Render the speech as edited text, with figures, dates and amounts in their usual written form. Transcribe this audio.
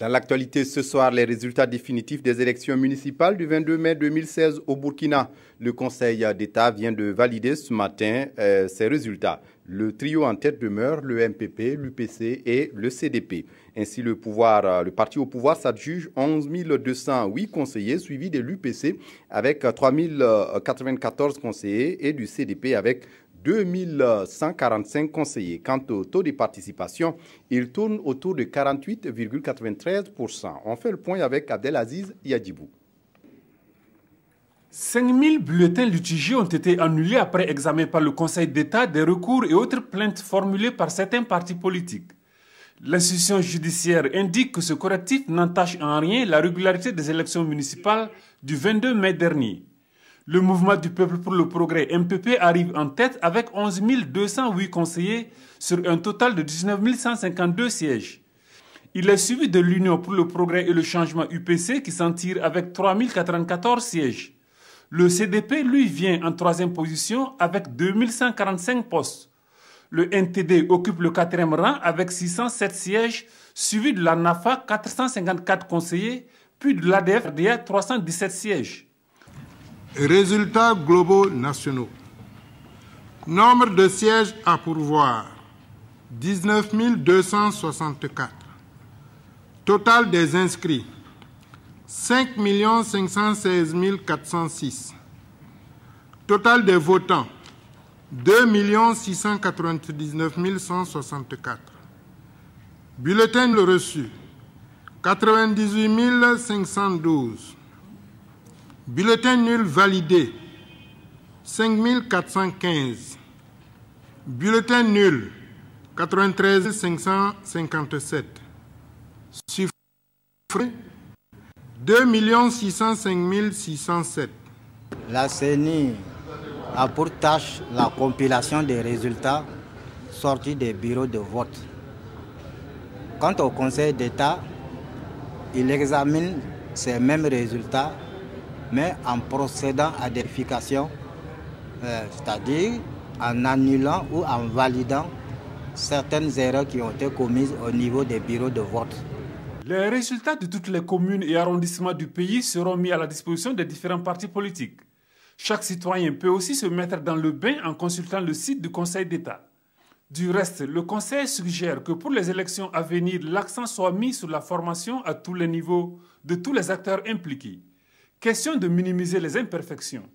Dans l'actualité ce soir, les résultats définitifs des élections municipales du 22 mai 2016 au Burkina. Le Conseil d'État vient de valider ce matin ces résultats. Le trio en tête demeure le MPP, l'UPC et le CDP. Ainsi, le parti au pouvoir s'adjuge 11 208 conseillers, suivi de l'UPC avec 3 094 conseillers et du CDP avec 2145 conseillers. Quant au taux de participation, il tourne autour de 48,93%. On fait le point avec Abdelaziz Yadjibou. 5000 bulletins litigés ont été annulés après examen par le Conseil d'État des recours et autres plaintes formulées par certains partis politiques. L'institution judiciaire indique que ce correctif n'entache en rien la régularité des élections municipales du 22 mai dernier. Le mouvement du peuple pour le progrès MPP arrive en tête avec 11 208 conseillers sur un total de 19 152 sièges. Il est suivi de l'Union pour le progrès et le changement UPC qui s'en tire avec 3 094 sièges. Le CDP, lui, vient en troisième position avec 2145 postes. Le NTD occupe le quatrième rang avec 607 sièges, suivi de la NAFA, 454 conseillers, puis de l'ADF, 317 sièges. Résultats globaux nationaux. Nombre de sièges à pourvoir, 19 264. Total des inscrits, 5 516 406. Total des votants, 2 699 164. Bulletins reçus, 98 512. Bulletins nuls validés, 5 415. Bulletins nuls, 93 557. Suffragés, 2 605 607. La CENI a pour tâche la compilation des résultats sortis des bureaux de vote. Quant au Conseil d'État, il examine ces mêmes résultats, mais en procédant à des vérifications, c'est-à-dire en annulant ou en validant certaines erreurs qui ont été commises au niveau des bureaux de vote. Les résultats de toutes les communes et arrondissements du pays seront mis à la disposition des différents partis politiques. Chaque citoyen peut aussi se mettre dans le bain en consultant le site du Conseil d'État. Du reste, le Conseil suggère que pour les élections à venir, l'accent soit mis sur la formation à tous les niveaux de tous les acteurs impliqués. Question de minimiser les imperfections.